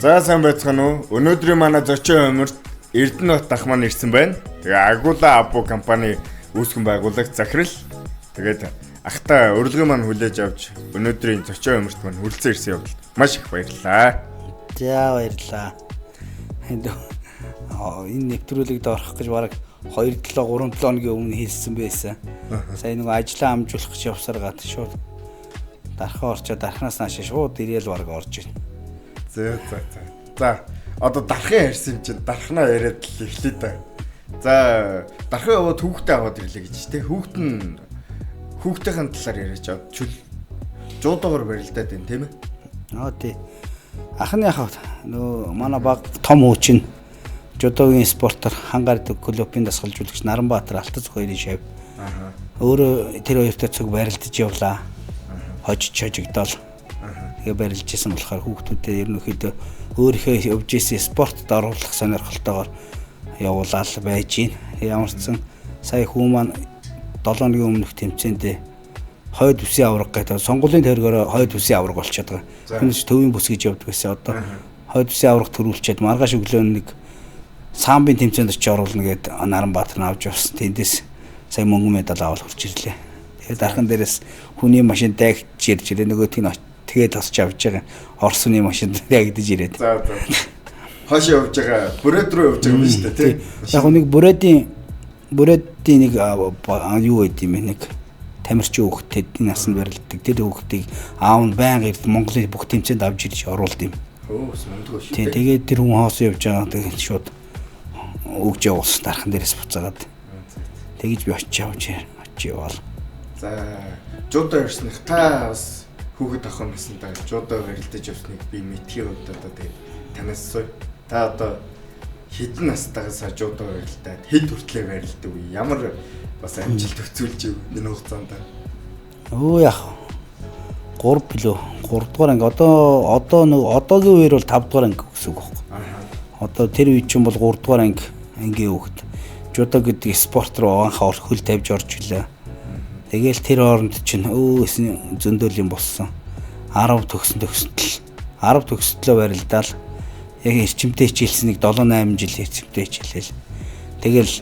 За сайн байцгаана уу? Өнөөдрийн манай зочин өмөрт Эрдэнэбат ах маань ирсэн байна. Тэгээ Агула Абу компани үүсгэн байгуулагч захирал. Тэгээд ахтай урилгын маань хүлээж авч өнөөдрийн зочин өмөрт маань хүрэлцэн ирсэн явдалд маш их баярлалаа. За баярлалаа. Энэ нэвтрүүлэгт орох гэж бараг 2-3 өдрийн өмнө хэлсэн байсан. Сая нэг ажлаа амжуулах гэж явсаар гад шууд дарахаа орчоо дарахнаас нааш шууд ирээл бараг орж байна. За одоо дарахын ярьсан чинь дарахнаа яриад л эхлэе да. За дарахын яваад хүүхдээ аваад ирлээ гэж тий. Хүүхдийн талаар яриач аваад жуудаагаар барилдаад байна тийм ээ. Тий. Ахны хавд нөө манай баг том хүүчин жодогийн спортоор хангардаг клубын дасгалжуулагч Наранбаатар Алтац хоёрын шав. Өөрөө тэр хоёртой цог барилдаж явлаа. Хожигдол. Тэгээ барилж исэн болохоор хүүхдүүдэд ерөнхийдөө өөрийнхөө явж исэн спортод оруулах сонирхолтойгоор явуулаад байж гин. Ямар ч сан сая хүү маань 7 өдрийн өмнөх тэмцээнд хойд үсийн авраг гэдэг сонгуулийн тойргоор хойд үсийн авраг болчиход байгаа. Тэндээс төвийн бүс гэж явдаг байсан. Одоо хойд үсийн авраг төрүүлчихэд маргааш өглөө нэг самбын тэмцээнд очиж оруулна гэд Наранбаатар нь авч явсан. Тэндээс сая мөнгө медаль аваад хурж ирлээ. Тэгээд дархан дээрээс хүний машин дайгч ирж ирээ нөгөөтг нь тэгээд тасч авч байгаа. Орсны машин дайгдж ирээд. За. Хаш явж байгаа. Бүрээд рүү явж байгаа юм шүү дээ, тий. Яг нэг бүрээдийн нэг юу гэдэг юм бэ нэг тамирчин хүүхэд тэдний насанд барилддаг. Тэр хүүхдийг аав нь байнга ирд Монголын бүх тэмцээнд авч ирж оруулд юм. Өндгөө шүү. Тий, тэгээд тэр хүн хоос явж байгаа. Тэгээд шууд өгж явуулсан дархан дээрээс буцаагаад. Тэгэж би очиж яваал. За, жуудаа ирснэх та бас хүүхэд авах юмсан та жуудаа барилдаж явсныг би мэдхийн үед одоо тэгээд танаас сууя. Та одоо хэдэн настайгаас жуудаа барилдаад хэд хүртлээр барилдаг вэ? Ямар бас амжилт төцүүлж энэ хугацаанд? Яг 3 дугаар анги одоогийн үеэр бол 5 дугаар анги гэсэн үг байхгүй. Одоо тэр үед чинь бол 3 дугаар ангийн хүүхэд жуудаа гэдэг спорт руу анхаа хөл тавьж орж илээ. Тэгээл тэр хооронд чинь зөндөөл юм болсон. 10 төгсөлтөө барилдаал яг эрчимтэй хичээлсэнийг 7-8 жил эрчимтэй хичээлэл. Тэгэл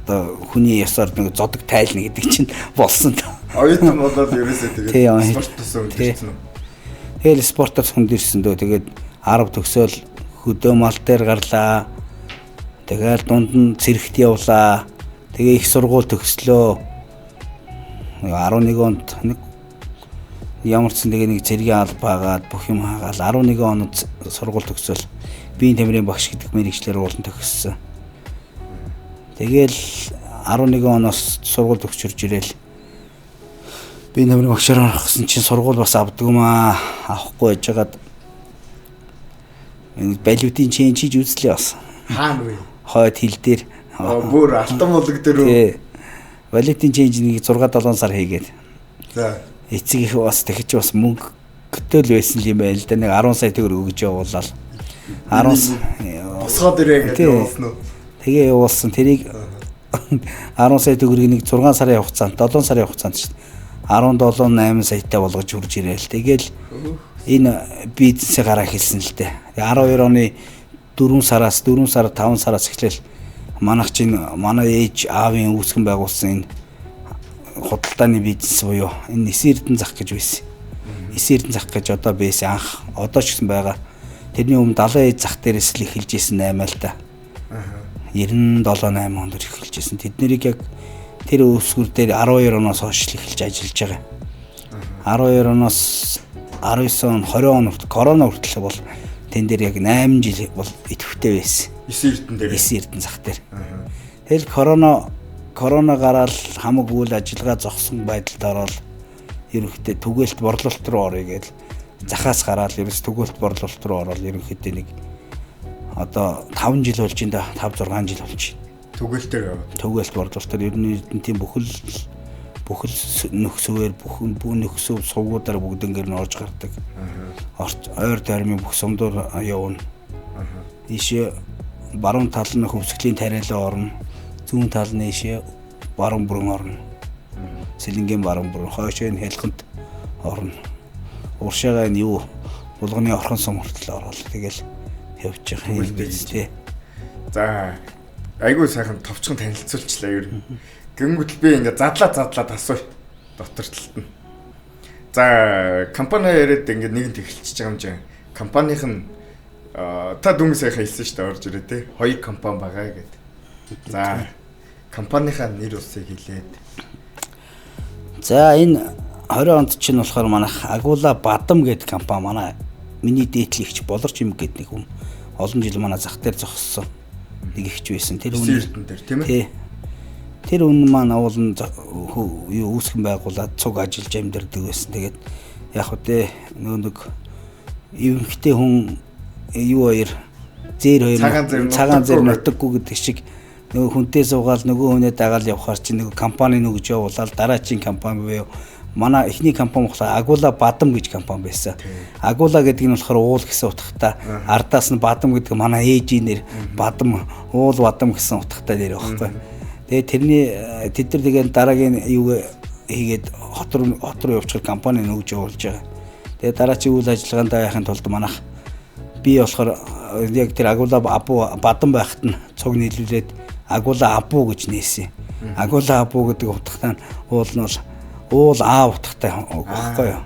одоо хүний ясаар нэг зодог тайлна гэдэг чинь болсон. Оюутан болоод ерөөсөө тэгээд спортоос өндөрсөн үү? Тэгэл спортоос өндөрсөн дөө. Тэгээд 10 төгсөөл хөдөө мал дээр гарлаа. Тэгэл дунд нь цэрэгт явлаа. Тэгээ их сургууль төгслөө. 11 онд нэг ямар ч нэг цэргийн албаагаад бүх юм хаагаад 11 онд сургууль төгсөөл биеийн тамирын багш гэдэг мэргэжлэр уулан төгссөн. Тэгэл 11 оноос сургууль төгсөрж ирээл биеийн тамирын багшаар орох гэсэн чинь сургууль бас авдагмаа авахгүй яжгаад балиудын ченжиж үзлээ бас. Хаана вэ? Хойд хил дээр. Бүр алтан булаг дээр үү? Балетын ченжнийг 6-7 сар хийгээд. За. Эцэг их бас тэгэж бас мөнгөтэй л байсан юм байл да. Нэг 10 сая төгрөг өгж явуулаад 10 босгоод ирээ гэж явуулсан уу? Тэгээ явуулсан. Тэрийг 10 сая төгрөгийг нэг 6 сарын хугацаанд 7 сарын хугацаанд шүү дээ. 17-8 саятай болгож хурж ирээл. Тэгэл энэ бизнесээ гараа хэлсэн л дээ. 12 оны 4 сар 5 сараас эхлээл манай ээж аавын үүсгэн байгуулсан энэ худалдааны бизнес буюу энэ Эсэн Эрдэнэ зах гэж байсан. Эсэн Эрдэнэ зах гэж одоо байсан анх одоо ч гэсэн байгаа. Тэрний өмнө 70 зах дээрээс л эхэлж исэн 8 л да. 97-8 онд эхэлж исэн. Тэднийг яг тэр үүсгэр дээр 12 оноос хойш эхэлж ажиллаж байгаа. 12 оноос 19 он 20 он корона хүртэл бол тэн дээр яг 8 жил бол идэвхтэй байсан. Эсэн Эрдэнэ зах дээр. Тэгэл корона гараад хамаг үйл ажиллагаа зогсон байдалд ороод ерөнхийдөө түгээлт борлуулалт руу орё гэж захаас гараад ерөөс түгээлт борлуулалт руу ороод ерөнхийдөө нэг одоо 5 жил болж байна да 5-6 жил болж байна. Түгээлтээр яваад. Түгээлт борлуулалтаар ерөнхийдөө бүхэл нөхсөөр нөхсөв сувгуудаар бүгднгээр нь орж гардаг. Ойр тойрмын бүх сумдуур явна. Ийшээ баруун тал нь хөвсглийн тариалан орно. Зүүн тал нь ийшээ баруун бүрэн орно. Сэлэнгийн баруун бүрэн хойшоо нь хэлхэнт орно. Уршаагаа нь юу булганы орхон сум хүртэл ороод тэгэл явж байгаа юм биз дээ. За айгүй сайхан товчхон танилцуулчлаа ер нь. Гингүүтэл би ингээ задлаа тасуу дотор талд нь. За компани яриад ингээ нэгэнт эхэлчихэж байгаа юм чинь. Компанийн та дүнгийн сайхан хэлсэн шүү дээ орж ирээ те. 2 компани байгаа гэдэг. За компанийхаа нэр усыг хэлээд. За энэ 20 онд чинь болохоор манайх Агуула Бадам гэдэг компани манай миний дээдлийн ихч Болорч юм гэдэг нэг хүн олон жил манай зах дээр зогссон нэг ихч байсан. Тэр хүн Эрдэнэ дээр тийм ээ. Тэр хүн маань уулын юу үүсгэн байгуулад цуг ажиллаж амьдардаг байсан. Тэгээд яг хөтэ нэг эмхтэй хүн юу хоёр зэр хоёр цагаан зэр нутаггүй гэдэг шиг нөгөө хүнтэй суугаал нөгөө хүнээ дагаал явхаар чи нөгөө компани нөгж явуулаад дараачийн компани буюу манай эхний компани болохоор Агуула Бадам гэж компани байсан. Агуула гэдэг нь болохоор уул гэсэн утгатай, ардаас нь Бадам гэдэг манай ээжийн нэр Бадам, уул Бадам гэсэн утгатай нэр байхгүй. Тэгээд тэрний тэд нар тэгээд дараагийн юу хийгээд хот руу явуулчих компани нөгж явуулж байгаа. Тэгээд дараачийн үйл ажиллагаанд яхахын тулд манайх би болохоор яг тэр Агуула Бадам байхад нь цуг нийлүүлээд Агуула Абу гэж нээсэн. Агуула Абу гэдэг утгатай уул нь бол уул аа утгатай байхгүй юу?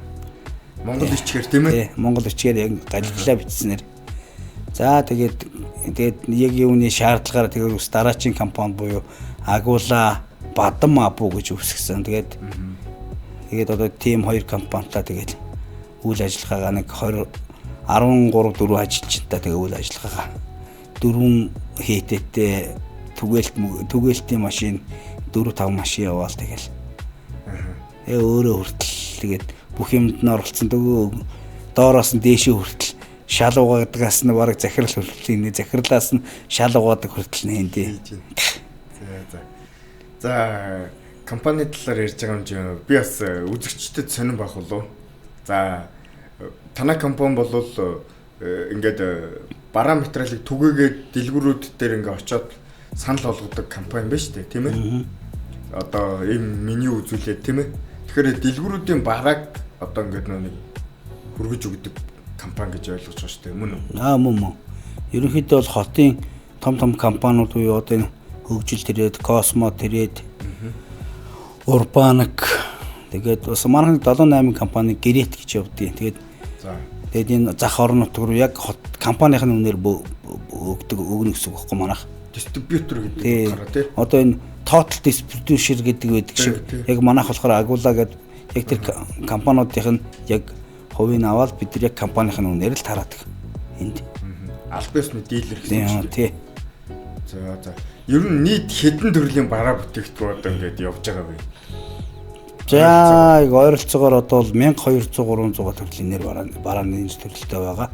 Монгол ичгээр тийм ээ? Монгол ичгээр яг галглаа бичснээр. За тэгээд яг юуны шаардлагаар тэгээд ус дараачийн компани буюу Агуула Бадам Абу гэж үүсгэсэн. Тэгээд одоо team 2 компанитай тэгээд үйл ажиллагаагаа нэг 13 4 ажилчтай тэгээд үйл ажиллагаагаа 4 хийтэдтэй түгээлтийн машин 4 5 машин яваал тэгэл. Өөрөө хүртэл тэгээд бүх юмд нь оролцсон дөгөө доороос нь дээшээ хүртэл шал угаагаас нь бараг захирал хүртэл энэ захирлаас нь шал угаадаг хүртэл нэ. За компани талаар ярьж байгаа юм чинь би бас үзэгчдэд сонирн байх болов. За танай компани бол ингээд бараа материалыг түгээгээд дэлгүүрүүд дээр ингээд очиод санал болгодог компани байна шүү дээ, тийм ээ. Одоо ийм меню үзүүлээд тийм ээ. Тэгэхээр дэлгүүрүүдийн барааг одоо ингээд нэг хүргэж өгдөг компани гэж ойлгож байгаа шүү дээ. Мөн үү? Мөн. Ерөнхийдөө бол хотын том компаниуд буюу одоо энэ хөгжил тэрээд, Космо тэрээд, Урбанк тэгээд бас манай 7-8 компани Гэрэт гэж явдیں۔ Тэгээд энэ зах орон нутг руу яг компанийн үнээр өгдөг өгнө гэсэн үг байхгүй манайх. Дистрибьютор гэдэг гараа тий. Одоо энэ total distribution гэдэг байдаг шиг яг манайх болохоор Агуула гэдэг яг тэр компаниудын яг хувийг аваад бид нар яг компанийн үнээр л тараадаг. Энд. Албасны дилер гэсэн үг. Тий. За. Ер нь нийт хэдэн төрлийн бараа бүтээгдэхүүн одоо ингээд явж байгаа вэ? За, ойролцоогоор одоо 1200 300 төрлийн нэр барааны төрөлтэй байгаа.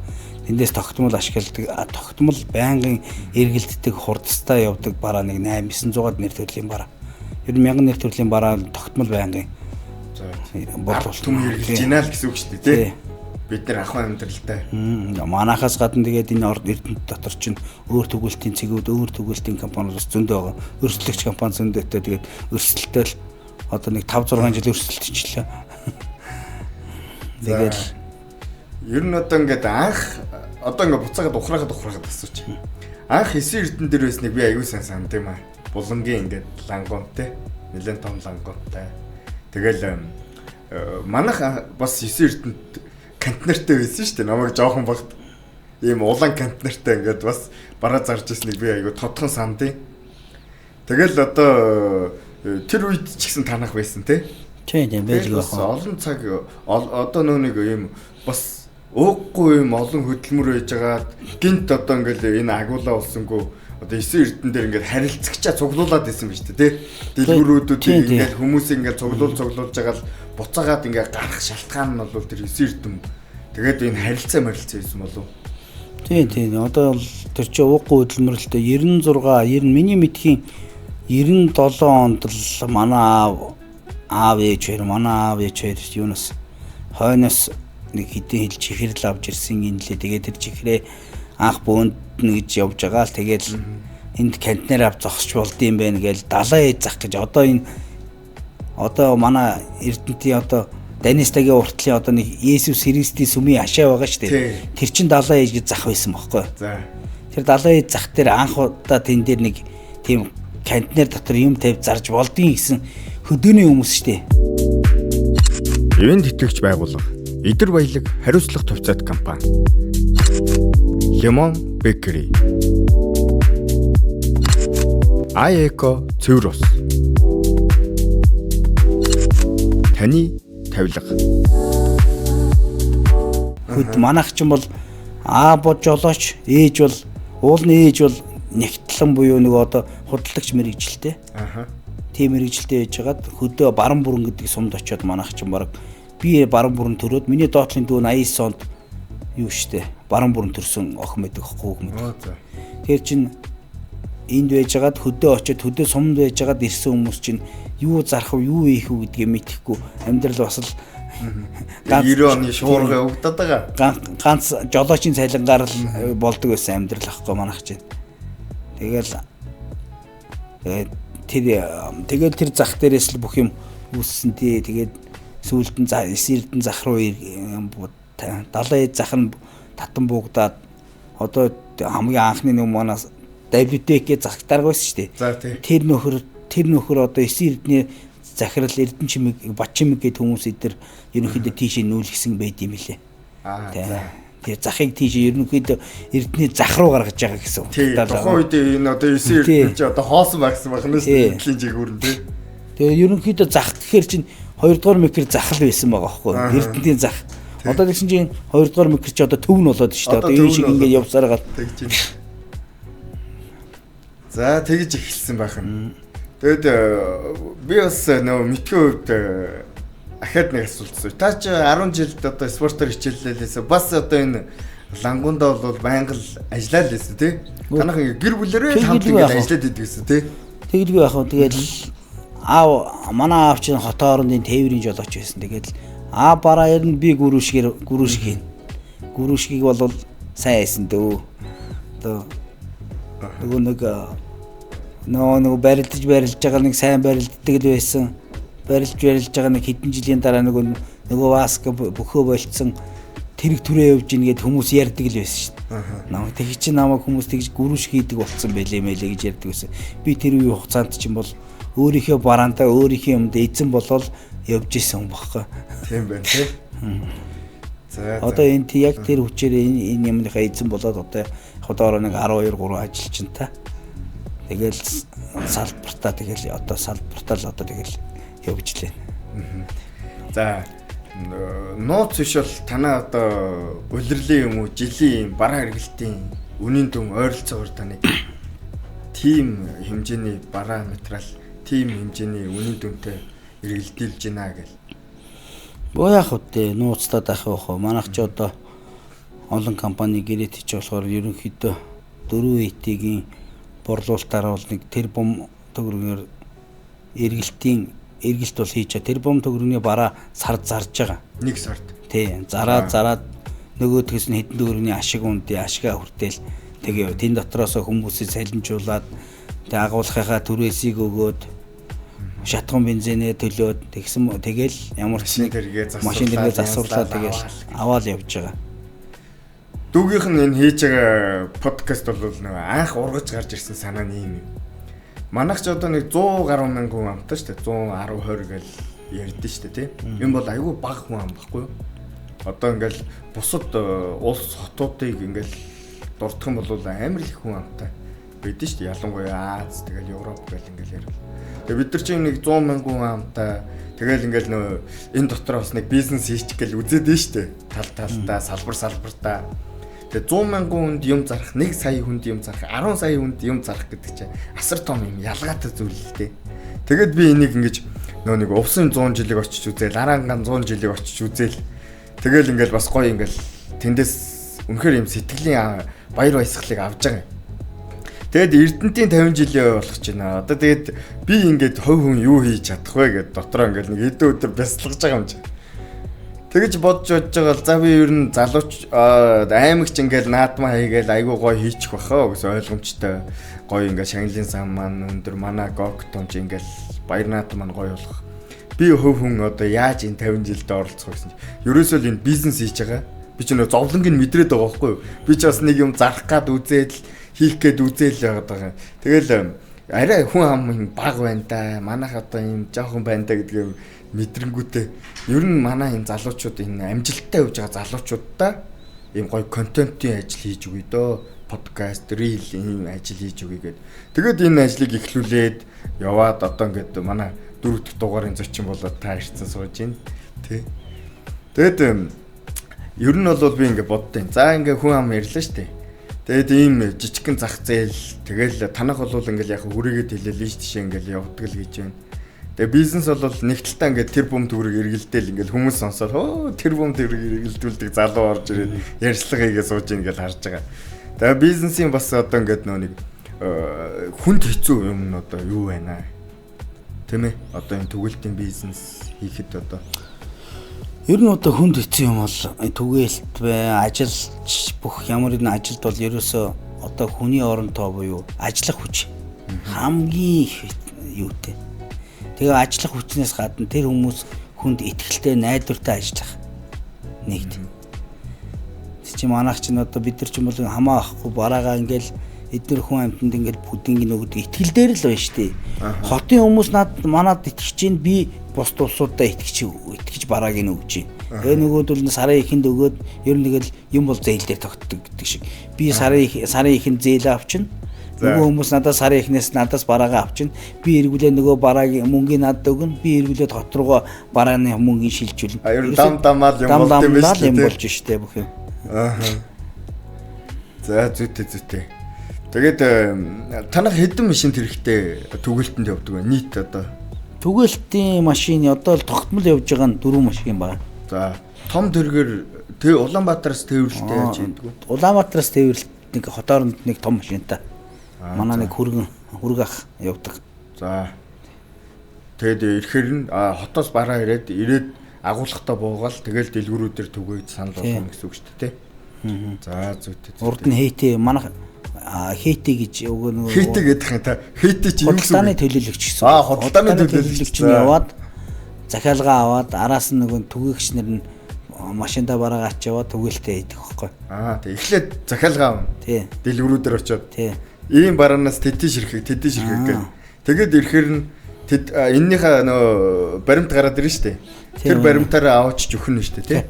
Тэндээс тогтмол ашигладаг, тогтмол байнгын эргэлддэг хурдстай явдаг бараа нэг 800-900-аад нэр төрлийн бараа. Ер нь 1000 нэр төрлийн бараа тогтмол байнгын. За, бодлол түм эргэлж гинэ л гэсэн үг шүү дээ, тий. Бид нар ахуй амьдралтай. Манайхаас гадна тэгээд энэ Эрдэнэт дотор чинь өөр түгээлтийн цэгүүд, өөр түгээлтийн компаниуд бас зөндөө байгаа. Өрсөлдөгч компани зөндөөтэй тэгээд өрсөлдөлтөд одоо нэг 5-6 жил өрсөлдөжлээ. Тэгээд ер нь одоо ингээд анх одоо ингээд буцаагаад ухрахад асууч. Анх 9 Эрдэнэ дээр байсныг би аягүй сайн санд юм аа. Булангийн ингээд лангонтэй, нэлээд том лангонтэй. Тэгэл манайх бас 9 Эрдэнэт контейнертэй байсан шүү дээ. Намайг жоохон багт ийм улаан контейнертэй ингээд бас бараа зарж ирснийг би аягүй тодхон сандیں۔ Тэгэл одоо тэр үед ч гэсэн танах байсан тий. Тийм байлгүй байна. Олон цаг одоо нэг ийм бас ууггүй юм олон хөдөлмөр байж байгаа. Гинт одоо ингээл энэ Агуула улсангүй одоо 9 Эрдэнэ дээр ингээд харилцагчаа цуглуулад байсан биз дээ тий. Дэлгүүрүүдүүдийг ингээд хүмүүсийг ингээд цуглуулж байгаа л буцаагаад ингээд гарах шалтгаан нь бол тэр 9 Эрдэнэ. Тэгээд энэ харилцаа байсан болов. Тийм. Одоо тэр чинь ууггүй хөдөлмөрлөлтөд 96 миний мэдхийн 97 онд л манай аав ээж хоёр юунаас хойноос нэг хэдэн хил чихрэл авч ирсэн гинлээ. Тэгээд тэр чихрээ анх бөөнд нь гэж явж байгаа л тэгээд энд контейнер авч зогсч болдсон байна гээл далайн ээж зах гэж одоо манай Эрдэнэтийн одоо Данистагийн уртлын одоо нэг Есүс Христийн сүмийн хашаа байгаа шүү дээ. Тэр чин далайн ээж гэж зах байсан байхгүй. За. Тэр далайн ээж зах дээр анх удаа тэн дээр нэг тийм контейнер дотор юм тавьж зарж болдгийн гэсэн хөдөөний хүмүүс шүү дээ. Ивент тэтгэгч байгууллага Идэр баялаг хариуцлага төвцөөд компани. Lemon Bakery. Аеко цэвэр ус. Таны тавилга. Хөд манайх ч юм бол бод жолооч, ээж бол уулны ээж бол нэгтлэн буюу нэг одоо худалдагч мэрэгжилтэй. Тийм мэрэгжилтэй байжгаад хөдөө баран бүрэн гэдэг сумд очиод манайх ч баг би баран бүрэн төрөөд миний доотлын дүү 89 онд юу штэ баран бүрэн төрсөн охин мэдэх хөх мэд. Тэр чин энд байжгаад хөдөө очиод хөдөө сумд байжгаад ирсэн хүмүүс чинь юу зарах вэ, юу ийх вэ гэдгийг мэдэхгүй амьдрал бас л 90 оны шуурга өгдөд байгаа. Ганц жолоочийн цайлангаар л болдог байсан амьдрал ахгүй манайх чинь. Тэгэл тэр зах дээрээс л бүх юм үүссэн тий. Тэгээд сүүлд нь Эрдэнэ зах руу далайн зах нь татан буугдаад одоо хамгийн анхны нэг манаас WTK зах дарга байсан шүү дээ. Тэр нөхөр одоо Эрдэнэ захирал Эрдэнэ чимэг Бат чимэг гэдэг хүмүүс эдэр ерөнхийдөө тийшээ нүүлгсэн байд юм лээ. Тэр захыг тийшээ ерөнхийдөө Эрдэнэ зах руу гаргаж байгаа гэсэн. Тухайн үед энэ одоо 9 Эрдэнэ ч одоо хоосон багсан байна шүү дээ. Эдлийн жигүүрэн тий. Тэгээ ерөнхийдөө зах гэхэр чинь 2 дугаар микр захал байсан байгаа байхгүй юу? Эрдэнэний зах. Одоо тэгсэн чинь 2 дугаар микр чи одоо төв нь болоод шүү дээ. Одоо энэ шиг ингээд явсаар гал. За тэгж эхэлсэн байх нь. Тэгэд би бас нөгөө мэдхийн хувьд ахаад нэг асуулт асууя. Та чи 10 жилд одоо спортоор хичээллээс бас одоо энэ лангуунд бол байнга л ажиллаад байсан тий. Танах гэр бүлэрээ хамт ингээд ажиллаад идэг гэсэн тий. Тэгэлгүй яах вэ? Тэгээд манай аав чинь хотын орондын тээврийн жолооч байсан. Тэгээд бараа ярин би гүрүүшгийг гүрүүшгийг бол сайн хайсан дөө. Одоо нөгөө барилдаж байгаа нэг сайн барилддаг л байсан. Барилж байгаа нэг хэдэн жилийн дараа нөгөө васка бөхөө болцсон тэрэг түрээ явж ийн гэд хүмүүс ярьдаг л байсан шүү дээ. Намайг тэгж чи намайг хүмүүс тэгж гүрүүш хийдэг болсон байлээ мэлээ гэж ярьдаг байсан. Би тэр үеийн хугацаанд чинь бол өөрийнхөө бараандаа өөрийнхөө юмд эзэн болол явж исэн юм багхгүй. Тийм байна тий. За одоо энэ яг тэр хүчээр энэ юмныхаа эзэн болоод одоо ходоор нэг 12 3 ажилчин та. Тэгэл салбартаа тэгэл одоо салбартаа л одоо тэгэл явж лээ. За нууц биш бол танаа одоо улирлын юм уу жилийн бараа хэрэглэлтийн үнийн дүн ойролцоогоор таны тим хэмжээний бараа материал тим хэмжээний үнийн дүнтэй эргэлдүүлж байна гэл. Боо яах вэ? Нууцтаад ах байх уу? Манайх ч одоо олон компани гэрээт ч болохоор ерөнхийдөө 4 итгийн борлуулалтаар бол нэг тэрбум төгрөгөөр эргэлт бол хийж байгаа. Тэрбум төгрөгийн бараа сард зарж байгаа. Нэг сард. Тий. Зараад нөгөөдгөөс нь хэдэн төгрөгийн ашиг үндий ашгаа хүртэл тэгээ тэн дотроос хүмүүсийг салинжуулаад тэгээ агуулгынхаа түрээсийг өгөөд шатган бензинээ төлөөд тэгэл ямар ч машин дээрээ засварлаад тэгэл аваад явж байгаа. Дүүгийнх нь энэ хийж байгаа подкаст бол нэг анх ургаж гарч ирсэн санаа нь юм. Манайх ч одоо нэг 100 гаруй мянган хүн амтаа шүү дээ. 110 20 гэл ярьдэн шүү дээ тий. Энэ бол айгүй бага хүн ам баггүй юу? Одоо ингээл бусад улс хотуудыг ингээл дурдах юм бол амар их хүн амтай байдэн шүү дээ. Ялангуяа Аз тэгэл Европ гэл ингээл ярил. Тэгээ бид нар чинь нэг 100 мянган хүн амтай тэгэл ингээл нөө энэ дотор бас нэг бизнес хийчих гэл үзээд нь шүү дээ. Талдаа салбартаа. Тэгээ 100 мянган хүнд юм зарах, 1 сая хүнд юм зарах, 10 сая хүнд юм зарах гэдэг чинь асар том юм ялгаатай зүйл л дээ. Тэгэд би энийг ингэж нөө нэг увсын 100 жилиг очиж үзээл, арангаан 100 жилиг очиж үзээл. Тэгэл ингээл бас гоё ингээл тэндээс үнэхээр юм сэтгэлийн баяр баясгалыг авж байгаа юм. Тэгэд Эрдэнэтийн 50 жилийн болох ч байна. Одоо тэгэд би ингээд хувь хүн юу хийж чадах вэ гэд дотроо ингээд нэг хэдэн өдөр бясалгаж байгаа юм чи. Тэгэж бодож байгаа за би ер нь залууч аймагч ингээл наадмаа хийгээл айгуу гоё хийчих бахаа гэсэн ойлгомжтой гоё ингээд шагналын сан маань өндөр манай гогтомж ингээл баяр наадам маань гоё болох. би хөв хүн одоо яаж энэ 50 жилд оролцох вэ гэсэн чинь ерөөсөө л энэ бизнес хийж байгаа. Би ч нөө зовлонгийг мэдрээд байгаа байхгүй юу? Би ч бас нэг юм зарах гад үзээд хийх гээд үзээл яваад байгаа. Тэгэл арай хүн ам юм баг байна да. Манайх одоо юм жоохон байна да гэдгийг мэдрэнгүүтээ ер нь манай энэ залуучууд энэ амжилттай явж байгаа залуучуудаа ийм гоё контентын ажил хийж өгье дөө. Подкаст, рил ийм ажил хийж өгье гэд. Тэгээд энэ ажлыг эхлүүлээд яваад одоо ингээд манай 4 дахь дугаарын зочин болоод та ирсэн сууж байна. Тэ. Тэгээд ер нь бол би ингээд боддیں۔ За ингээд хүн ам ярьлаа шүү дээ. Тэгээд ийм жижигхэн зах зээл тэгэл танах бол ингээд яг хүрээгээд хэлээ лиш тишээ ингээд явдаг л гэж байна. Тэгээ бизнес бол нэг талтаа ингээд тэр бум төгрөг эргэлдээл ингээд хүмүүс сонсоод тэр бум төгрөг эргэлдүүлдэг залуу орж ирээд ярьцлага хийгээ сууж ийн гэж харж байгаа. Тэгээ бизнесийн бас одоо ингээд нэг хүнд хэцүү юм нь одоо юу байна аа? Тийм ээ. Одоо энэ түгэлтийн бизнес хийхэд одоо ер нь одоо хүнд хэцүү юм бол түгээлт бай, ажилч бүх ямар нэгэн ажилд бол ерөөсөө одоо хүний оронтой буюу ажиллах хүч хамгийн юутэй. Тэгээ ажиллах хүчнээс гадна тэр хүмүүс хүнд итгэлтэй найдвартай ажиллах нэгт. Тэг чи манайх чинь одоо бид нар ч юм бол хамаа ахгүй бараагаа ингээл эдгээр хүн амьтанд ингээл бүдинг нөгөөд итгэл дээр л байна шүү дээ. Хотын хүмүүс манад итгэж чинь би бусд улсуудаа итгэж барааг нь өгч байна. Тэгээ нөгөөд бол сарын ихэнд өгөөд ер нь тэгэл юм бол зээл дээр тогтдог гэдэг шиг. Би сарын ихэнд зээл авчин. Нөгөө хүмүүс надаас сарын ихнээс надаас бараагаа авчин. Би эргүүлээ нөгөө бараагийн мөнгөний надад өгнө. Би эргүүлээд хот руугаа барааны мөнгөний шилжүүлнэ. Ер нь дамаал юм болж штэ бүх юм. За зүйтэй. Тэгээд танах хэдэн машин хэрэгтэй түгэлтэнд явдаг вэ? Нийт одоо түгэлтийн машин одоо л тогтмол явж байгаа нь 4 машин байна. За том тэргээр Улаанбаатараас тээвэрлэлтэй яаж хийдэг вэ? Улаанбаатараас тээвэрлэлт нэг хотооронд нэг том машинтай. Манай нэг хүрэг ах явдаг. За. Тэгэд ирэхээр нь хотоос бараа ирээд агуулгатай буугаал тэгэл дэлгүүрүүдээр түгээд санал болгоно гэсэн үг шүү дээ. За зүйтэй. Урд нь хейтэй манайх хейтэй гэж өгөө нөгөө хейтэй гэдэг юм та. Хейтэй чи юу гэсэн үг? Худалдааны төлөөлөгч гэсэн. Худалдааны төлөөлөгч нь яваад захиалгаа аваад араас нь нөгөө түгээгч нар нь машинда бараагаа ачаад түгээлтэй идэх байхгүй. Тэг эхлээд захиалгаа авна. Тий. Дэлгүүрүүдээр очиод. Тий. Ийм бараанаас тэдэн ширхэг гэх. Тэгээд ирэхээр нь эннийхээ нөө баримт гараад ирнэ шүү дээ. Тэр баримтаараа аваач өгнө шүү дээ, тий.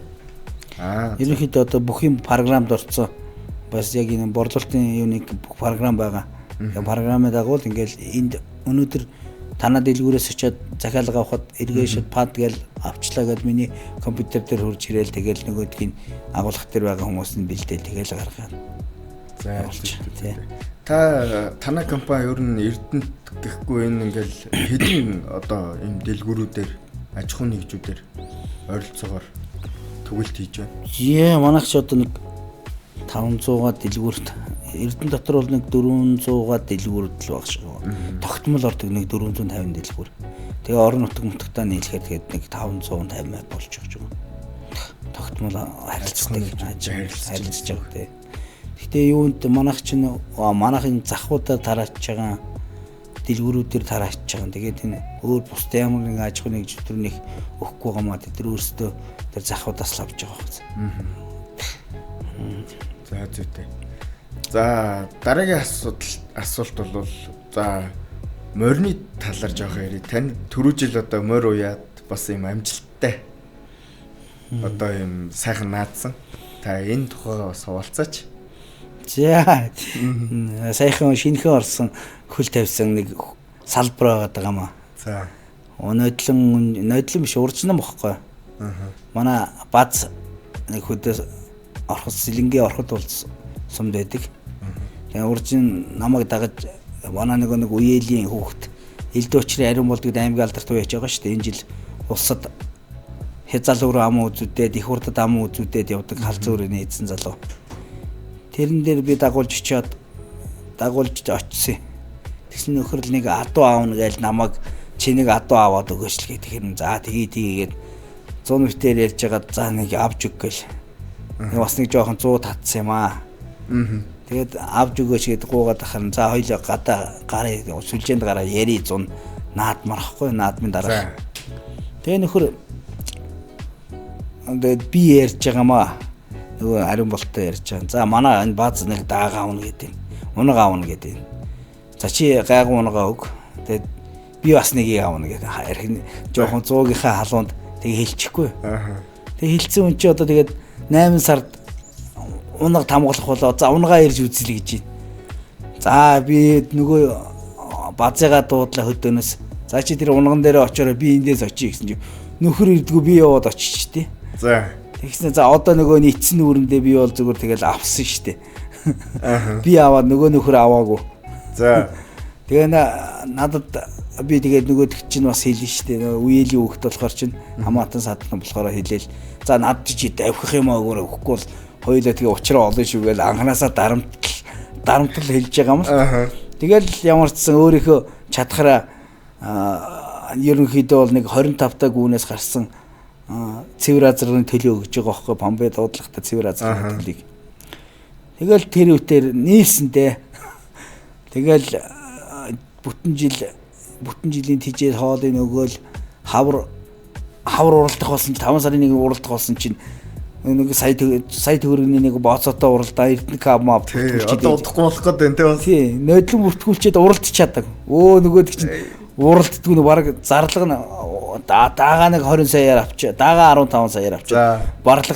Ерөнхийдөө одоо бүх юм програмд орцсон. Бас яг энэ борлуулалтын юуныг бүх програм байгаа. Програмыг дагуул ингээл энд өнөөдөр танаа дэлгүүрээс очиод захиалга авахад иргэшэд пад гээл авчлаа гэд миний компьютер дээр хурж ирээл тэгэл нөгөөдгийн агуулгах дээр байгаа хүмүүс нь бэлдээл тэгэл гаргаад. За тий. Танай компани ер нь Эрдэнэт гэхгүй энэ ингээл хэдэн одоо ийм дэлгүүрүүдээр аж ахуй нэгжүүдээр ойролцоогоор түгэлт хийж байна. Манайх ч одоо нэг 500-га дэлгүүрт Эрдэнэ дотор бол нэг 400-га дэлгүүрд л баг шиг байна. Тогтмол ордог нэг 450 дэлгүүр. Тэгээ орон нутгтаа нийлэхэд тэгээд нэг 550 болж байгаа юм. Тогтмол харилцдаг харилцаж байгаа тийм. Гэтэ юунд манайх чинь манайхын захуудаар тарааж байгаа дэлгүүрүүдээр тарааж байгаа. Тэгээд энэ өөр бусдын ямар нэг аж ахуйн нэгжүүд нэг өгөхгүй гамаа тэр өөрсдөө тэр захуудаас л авч байгаа юм. За зүйтэй. За дараагийн асуулт бол за морины талаар жоох ярий. Тань түрүү жил одоо морь уяад бас юм амжилттай. Одоо юм сайхан наадсан. Та энэ тухайгаа бас хуваалцаач. За сайхан шинэхэн орсон хөл тавьсан нэг салбар байгаа маа. За. Нодлон биш уржнан бохгүй. Манай бац нэг хөдөөс орхот сэлэнгээ орхот бол сумд байдаг. Тэгээ уржин намайг дагаж манай нэг үеэлийн хүүхэд элдв очрын ариун болдог аймгийн алдарт байж байгаа шүү дээ. Энэ жил улсад хязаалуур ам үзүүдэд их хурдад ам үзүүдэд явдаг халзуу өрөөний эзэн залуу. Тэрэн дээр би дагуулж очиод очсон. Тэгсэн нөхөр л нэг адуу аавна гээл намайг чи нэг адуу аваад өгөөч л гэдэг хэрэг. За тэгээд 100 мэтээр ярьж байгаа за нэг авч өг гээл. Бас нэг жоохон 100 татсан юм аа. Тэгээд авч өгөөч гэдэг гуугаад ахаар за хоёул гадаа гараа сүлжээнд гараа яри 100 наадмарахгүй наадмын дараа. Тэгээ нөхөр тэгээд би ярьж байгаамаа. Нөгөө ариун болтой ярьж байгаа. За манай энэ бааз нэг даага авна гэдэг. Унаг авна гэдэг. За чи гайгүй унагаа өг. Тэгээд би бас нэгийг авна гэдэг. Жохон 100-ийнхаа халуунд тэгээ хэлчихгүй. Тэгээ хэлсэн үн чи одоо тэгээд 8 сард унаг тамгалах болоо. За унагаа ирж үзлээ гэж байна. За би нөгөө базыгаа дуудлаа хөдөөнөөс. За чи тэр унган дээр очороо би эндээс очие гэсэн чи нөхөр ирдгүү би яваад очиж тээ. За тэгснэ за одоо нөгөө нийцсэн үүрэндээ би бол зүгээр тэгэл авсан штэ. Би аваад нөгөө нөхөр аваагүй. За тэгээ надад би тэгээд нөгөөд чинь бас хэлнэ штэ. Үеэлийн хүүхэд болохоор чинь хамаатан садлан болохоор хэлээл. За над чи давхих юм аагаар өгөхгүй бол хоёулаа тэгээ уучраа олон шүү гээл анханасаа дарамтал хэлж байгаа юм л. Тэгэл ямар ч сан өөрийнхөө чадхаараа ерөнхийдөө бол нэг 25 та гүнээс гарсан цэвэр азрын төлөө өгж байгаа байхгүй Бомбей дуудлагатай цэвэр азрын төлийг. Тэгэл тэр үтээр нийлсэндээ тэгэл бүтэн жилийн тижэл хоолыг нөгөөл хавар уралдах болсон 5 сарын 1 уралдах болсон чинь нэг сая төгрөгийн нэг бооцоотой уралдаа Эрдэнэ кабмап одоо удахгүй болох гэдэг энэ бас тий нөдлөн бүртгүүлчихэд уралдчихадаг. Нөгөөд чинь уралддгүй нэг баг зарлага нь даага нэг 20 саяар авчи даага 15 саяар авчи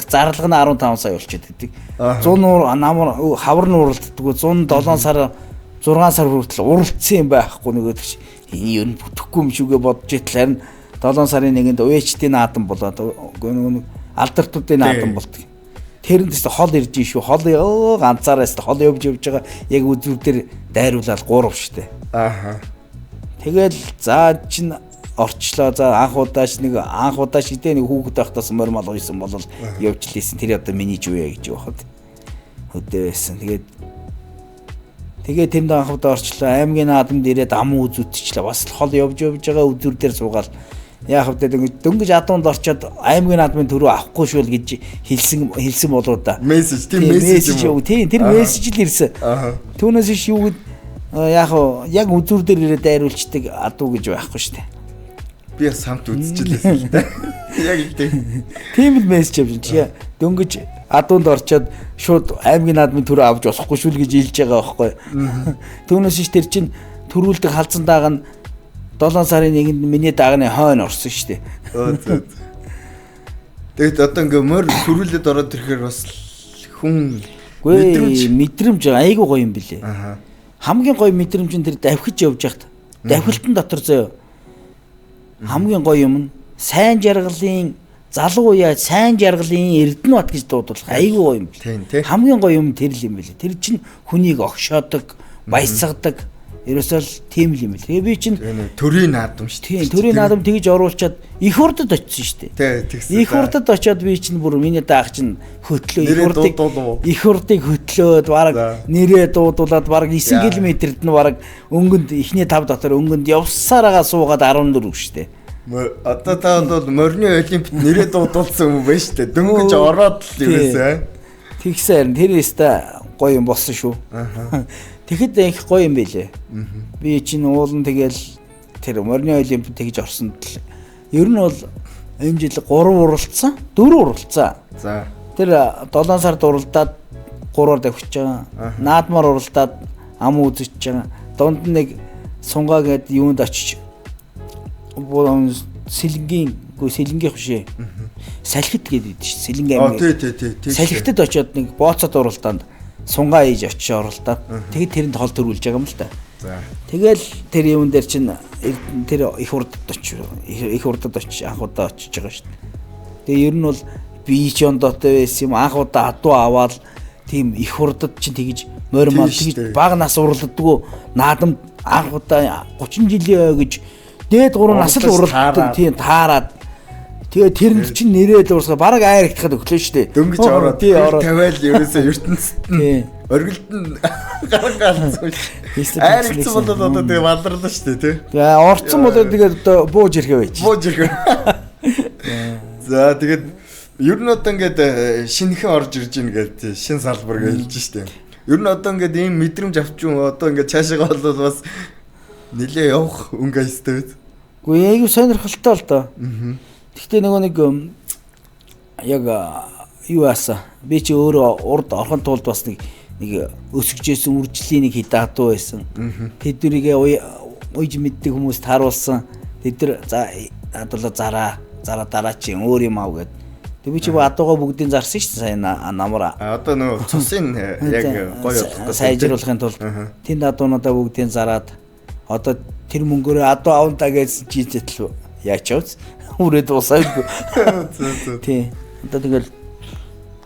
зарлага нь 15 сая болчиход идэг. 100 намар хавар нь уралддгүй 107 сар 6 сар хүртэл уралдсан юм байхгүй нөгөөд чинь энэ юу бүтэхгүй юм шүүгээ бодож итэл харин 7 сарын 1-нд УЭЧ-ийн наадам болоод алдартуудын наадам болдог. Тэрэнд тест хол ирж шүү. Хол ганцаараас хол явж байгаа яг үзүүр дээр дайруулаад 3 штэ. Тэгэл за чин орчлоо. За анх удаа шидэ нэг хүүхэд байхдаас мормал гойсон бол явж лээсэн. Тэр одоо миний ч үе гэж явахад хөдөөсөн. Тэгээд тэнд анх удаа орчлоо. Аймгийн наадамд ирээд ам үзүтчлээ. Бас хол явж байгаа үзүүр дээр суугаад яах вэ дөнгөж адуунд орчоод аймгийн наадмын төрөө авахгүй шүү л гэж хэлсэн болоо да. Мессеж юм уу? Тийм тэр мессеж л ирсэн. Түүнээс ш юу яах вэ? Яг үзүүр дээр ирээд дайруулцдаг адуу гэж байхгүй шүү дээ. Би самт үзчихлээсэн л да. Яг тийм. Тийм л мессеж явж чи дөнгөж адуунд орчоод шууд аймгийн наадмын төрөө авч болохгүй шүү л гэж хэлж байгаа байхгүй. Түүнээс ш тэр чин төрүүлдэг халзан даага нь 7 сарын 1-нд миний даагны хойно орсон шүү дээ. Тэгэд одоо ингээ мөр төрүүлээд ороод ирэхээр бас хүн мэдрэмж айгүй гоё юм билээ. Хамгийн гоё мэдрэмж нь тэр давхиж явж байхад давхилтан дотор зөө хамгийн гоё юм нь сайн жаргалын залуу үе сайн жаргалын Эрдэнэ бат гэж дуудуулах айгүй гоё юм билээ. Хамгийн гоё юм тэр л юм билээ. Тэр чинь хүнийг огшоодог, баясгадаг ерөөсөө л тийм л юм л. Тэгээ би чинь төрийн наадам шүү дээ. Төрийн наадам тэгж оруулчаад их хурдад очсон шүү дээ. Их хурдад очиод би чинь бүр миний даах чинь хөтлөө их хурдыг хөтлөөд бараг нэрээ дуудуулаад бараг 9 км-д нь бараг өнгөнд ихний тав дотор өнгөнд явсараагаа суугаад 14 шүү дээ. Одоо та бол морины олимпиад нэрээ дуудуулсан юм байна шүү дээ. Дөнгөж ороод л юусэн. Тэгсэн тэр өстой гоё юм болсон шүү. Тэгэхэд их гоё юм байлээ. Би чинь уулан тэгэл тэр морины олимпиад тэгж орсонд л ер нь бол энэ жил 3 уралцсан, 4 уралцсан. За. Тэр 7 сард уралдаад 3-аар давхиж байгаа. Наадмаар уралдаад ам үзэж байгаа. Дунд нэг сунгаа гээд юунд очиж сэлэнгийн хөшөө. Салхит гэдэг чинь сэлэнгийн аймаг. Салхитад очиод нэг бооцоод уралдаанд сунгаа ийж очиж оролдоод тэгээд тэрэнд хол төрүүлж байгаа юм л да. За. Тэгэл тэр юун дээр чинь тэр их хурдад очиж анх удаа очиж байгаа шүү дээ. Тэгээ ер нь бол би ч ондоотой байсан юм анх удаа адуу аваад тийм их хурдад чинь тэгж морьмал тэгж баг нас уралддаггүй наадам анх удаа 30 жилийн гэж дээд 3 нас л уралддаг тийм таарад тэгээ тэрэнд чинь нэрээ дуусгаа бараг айрагдахад өглөө штэ. Дөнгөж ороо тавиал ерөөсөө ертөнцид нь оргилд нь гаргалцсан. Айрагдсан болоод одоо тэгээ валрлаа штэ тий. Тэгээ орцсон болоод тэгээд одоо бууж ирэхэ байж. Бууж ирэхэ. За тэгээд ер нь одоо ингээд шинэхэн орж ирж гин гэдэг шин салбар гэж хэлж штэ. Ер нь одоо ингээд ийм мэдрэмж авчин одоо ингээд цаашаа бол бас нилээ явах өнгө айстай байд. Үгүй яг сонирхолтой л доо. Гэхдээ нөгөө нэг яг юу аасан. Би чи өөрөө урд орхон тулд бас нэг өсөжсэн үржлийн нэг хит хатуу байсан. Тэднэрийг уйж мэддэг хүмүүс тааруулсан. Тэд нар адуулаа зараа дараа чи өөр юм ав гэд. Тэг би чи адуугаа бүгдийг зарсан шүү дээ сайн намар. Одоо нөгөө цусын яг гоё болгох сайжруулахын тулд тэнд адуунуудаа бүгдийг зараад одоо тэр мөнгөөрөө адуу авантаа гэсэн чийтэл яаж чавц үрээ дуусаагүй. Тий. Одоо тэгэл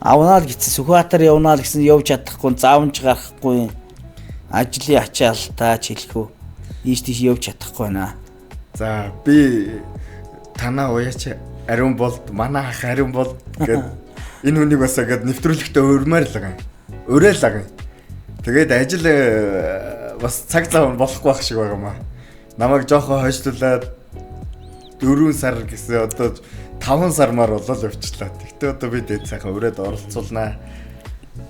авнаа л гэсэн Сүхбаатар явнаа л гэсэн явж чадахгүй заавч гарахгүй ажлын ачаалтаа чилэхүү ийш тийш явж чадахгүй байна. За би танаа уяач ариун болд манай ах ариун болд гэд энэ хүнийг бас гэд нэвтрүүлэгтээ өрмөр л байгаа. Өрөөл байгаа. Тэгээд ажил бас цаг зав болохгүй байх шиг байгаа маа. Намайг жоохоо хойшлуулад 4 сар гэсэн одоо 5 сармаар болол явчлаа. Тэгтээ одоо би дээд сайхан өрөөд оролцуулнаа.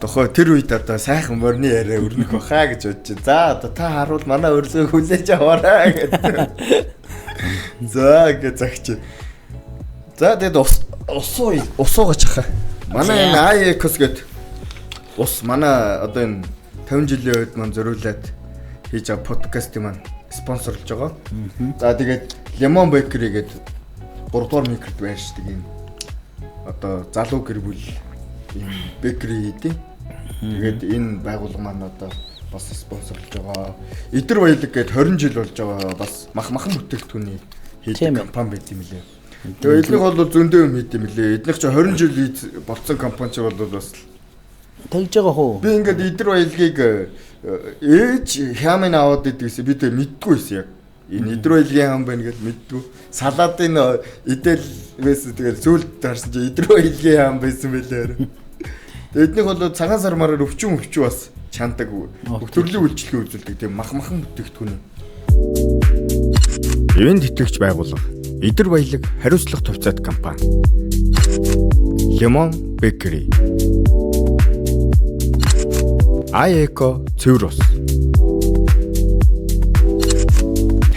Тохоо тэр үед одоо сайхан морины яриа өрнөх баха гэж бодчих. За одоо та харуул манай урилгыг хүлээж аваарай гэдэг. За гэж загч. За тэгээд усуугач хаа. Манай энэ IECOS гэдэг ус манай одоо энэ 50 жилийн үед маань зориулаад хийж байгаа подкастын маань спонсорлж байгаа. За тэгээд Lemon Bakery гэдэг 3 дугаар микрот байршдаг юм. Одоо залуу гэр бүл юм бекери хийдэг. Тэгээд энэ байгууллага маань одоо бас спонсорлж байгаа. Идэр баялаг гээд 20 жил болж байгаа бас махан бүтээгдэхүүний хийдэг компани байт юм лээ. Тэгээд эднийх бол зөндөө юм хийд юм лээ. Эднийх ч 20 жил болцсон компани ч бол бас тэгж байгаа хөө. Би ингээд идэр баялагийг ээж хямын аваад идэгсэн бид мэдгүй байсан яг. Энэ идэр баялагын хам байна гэж мэддгүй. Салаатын идэл байсан тэгээд сүүлд харсан чи идэр баялагын хам байсан байлаа. Тэгээд эднийх бол цагаан сармаар өвчөн бас чандаг бүх төрлийн үйлчлэгээ үзүүлдэг тийм махан бүтээгдэхүүн. Ивент тэтгэгч байгууллага идэр баялаг хариуцлага төвцөөд компани. Lemon Bakery. IECO цэвэр ус.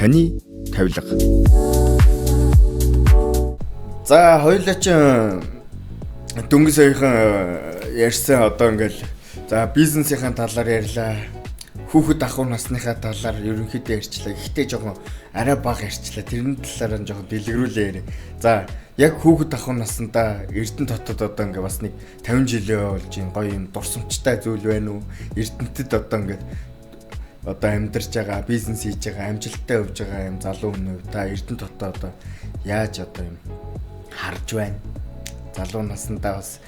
Таны тавилга. За хоёулаа ч дөнгөж саяхан ярьсан одоо ингээл за бизнесийн талаар ярьлаа. Хүүхэд ахуй насныхаа талаар ерөнхийдөө ярьчлаа. Гэхдээ жоохон арай бага ярьчлаа. Тэрний талаар нь жоохон дэлгэрүүлээ яриа. За яг хүүхэд ахуй наснда Эрдэнэ хотод одоо ингээ бас нэг 50 жилээ болж ин гоё юм дурсамжтай зүйл байна уу? Эрдэнэтэд одоо ингээ одоо амьдарч байгаа, бизнес хийж байгаа, амжилттай явж байгаа юм залуу хүн та Эрдэнэ хотод одоо яаж одоо юм харж байна? Залуу наснда бас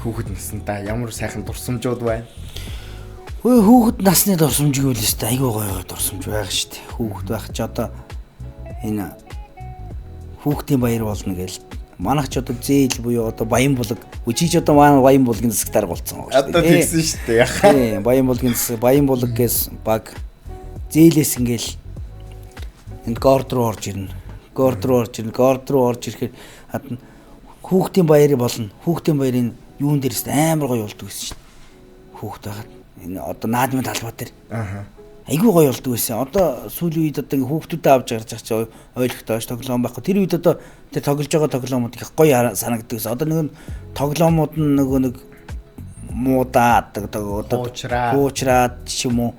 хүүхэд наснда ямар сайхан дурсамжууд байна? Хүүхэд насны дурсамжиг үл өстэй айгүй гоё дурсамж байгаа шүү дээ. Хүүхэд байх ч одоо энэ хүүхдийн баяр болно гээл. Манайх ч одоо зээл буюу одоо баян булаг. Үчиж одоо маань баян булгийн засагтаар болцсон байгаа шүү дээ. Одоо тэгсэн шүү дээ. Тийм, баян булгийн засаг, баян булаг гэс баг зээлээс ингээл энд горд руу орж ирнэ. Горд руу орж ирэхээр хатна хүүхдийн баяр болно. Хүүхдийн баярын юун дээрээс амар гоё болдог гэсэн шүү дээ. Хүүхд байгаад энэ одоо наадмын талбай дээр. Айгүй гоё болдог байсан. Одоо сүүлийн үед одоо ингээ хүүхдүүдэд авч гарч байгаа чи ойлгохтой тоглоом байхгүй. Тэр үед одоо тэр тоглож байгаа тоглоомууд их гоё санагддаг байсан. Одоо нэг тоглоомууд нь нөгөө нэг муудаад одоо хуучраад ч юм уу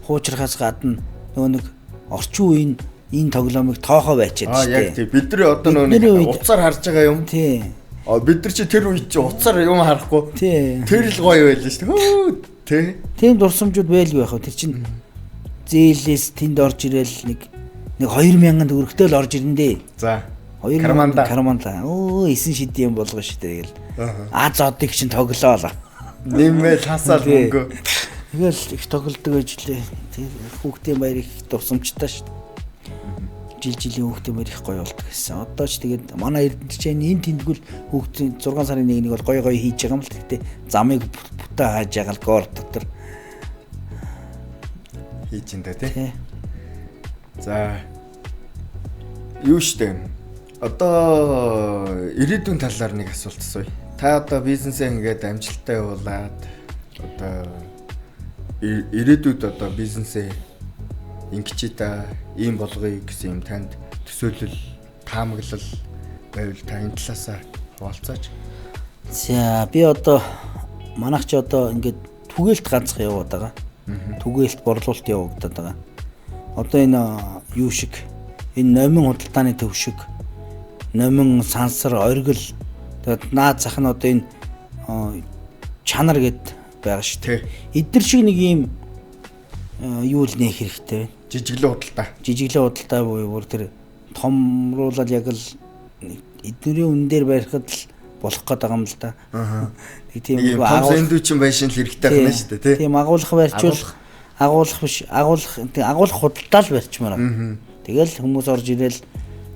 хуучрахаас гадна нөгөө нэг орчин үеийн энэ тоглоомыг тоохоо байчаад шүү дээ. Яг тийм. Бид нар одоо нөгөө уцаар харж байгаа юм. Тийм. Бид нар чи тэр үед чи уцаар юм харахгүй. Тийм. Тэр л гоё байлаа шүү дээ. Тэ. Тийм дурсамжууд байлгүй байх. Тэр чинь зээлээс тэнд орж ирэл нэг 2000 төгрөгтэй л орж ирнэ дээ. За. 2000 карманда. Эсэн шид юм болгоо шүү дээ тэгэл. Зодыг чинь тоглоолаа. Нэмэл хасаал мөнгө. Тэгэл их тоглолдог ажлаа. Тэр хүүхдийн баяр их дурсамжтай шүү дээ. Жилийн хүүхдийн баяр их гоё болдог гэсэн. Одоо ч тэгээд манай Эрдэнэт чинь энэ тэндгүүл хүүхдийн 6 сарын 1-ийг бол гоё хийж байгаа юм л. Гэхдээ замыг бүтээ хааж байгаа л гор дотор хийж энэ тий. За юу штэ. Одоо ирээдүйн талаар нэг асуулт асууя. Та одоо бизнесээ ингээд амжилттай явуулаад одоо ирээдүйд одоо бизнесээ ингэж та ийм болгоё гэсэн юм танд төсөөлөл, таамаглал байвал та энэ талаасаа хуваалцаач. За би одоо манайх ч одоо ингээд түгээлт ганцхан яваад байгаа. Түгээлт борлуулалт явагдаад байгаа. Одоо энэ юу шиг энэ номин худалдааны төв шиг номин сансар оргил тэгээд наад зах нь одоо энэ чанар гэд байгаа шүү дээ. Эдгээр шиг нэг юм юу л нээх хэрэгтэй байна. Жижиглэн худалдаа буюу бүр тэр томруулаад яг л эднэрийн үн дээр барихад л болох гээд байгаа юм л да. Тийм агуулгын байшин л хэрэгтэй байна шүү дээ, тийм агуулга барьчвал агуулга биш агуулга худалдаа л барьчмаар. Тэгэл хүмүүс орж ирэл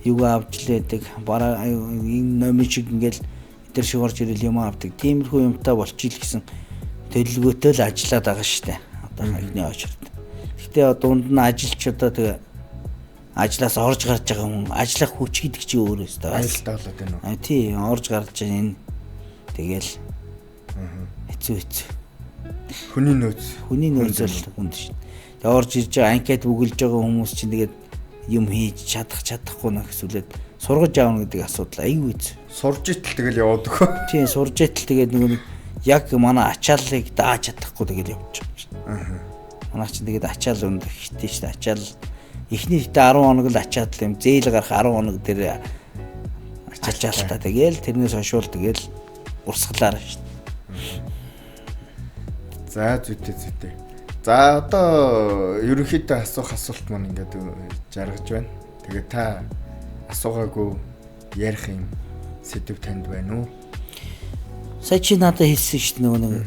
юу авч лээдэг бараа энэ номын шиг ингээл эдгээр шиг орж ирэл юм авдаг. Тиймэрхүү юмтай болчих ил гэсэн төлөвлөгөөтэй л ажиллаад байгаа шүү дээ. Одоо ихний очрод. Гэхдээ дунд нь ажилч одоо тэгээ ажлаас орж гарч байгаа хүн ажиллах хүч гэдэг чи өөрөө өстой аюултай болоод байна уу? Тий, орж гарч байгаа энэ тэгэл хэцүү. Хүний нөөц л хүнд шин. Тэгээ орж ирж байгаа анкет бүгэлж байгаа хүмүүс чинь тэгээд юм хийж чадахгүй нөх зүйлээд сургаж аавна гэдэг асуудал аюу үз. Сурж итэл тэгэл яваад өгөө. Тий, сурж итэл тэгээд нэг яг манай ачааллыг дааж чадахгүй тэгэл явж байгаа. Манай чинь тэгээд ачаал өндөх хитээ шүү дээ. Ачаал эхний хитэ 10 хоног л ачаал юм. Зээл гарах 10 хоног дээр ачаалтаа тэгэл тэрнээс хойшуул тэгэл урсгалаар шүү дээ. За зүйтэй. За одоо ерөнхийдөө асуух асуулт маань ингээд жаргаж байна. Тэгээд та асуугаагүй ярих юм сэдв танд байна уу? Сая чи надад хэлсэн шүү дээ нөгөө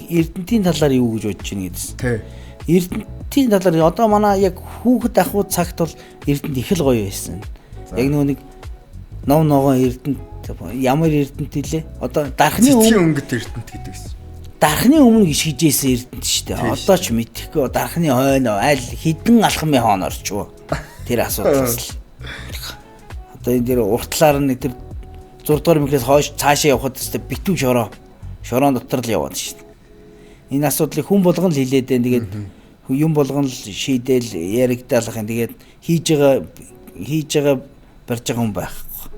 эрдэнтийн талаар юу гэж бодож байна гэдсэн. Тий. Эрдэнтийн талаар одоо манай яг хүүхэд ахуй цагт бол эрдэнт их л гоё байсан. Яг нөгөө нэг нов ногоон эрдэнт ямар эрдэнт илээ? Одоо дархны өнгөт эрдэнт гэдэг байсан. Дархны өмнө гიშгэжсэн эрдэнт шүү дээ. Одоо ч мэдэхгүй дархны хойно аль хідэн алхмын хооноор ч юу. Тэр асуудал. Одоо энэ дээр уртлаар нэг тэр 6 дугаар мэхлээс хойш цаашаа явхад тест битүү шорон дотор л яваад шүү дээ. Энэ асуудлыг хүн болгон л хилээд байна. Тэгээд юм болгон л шийдээл яригдаалах юм. Тэгээд хийж байгаа барьж байгаа хүн байхгүй.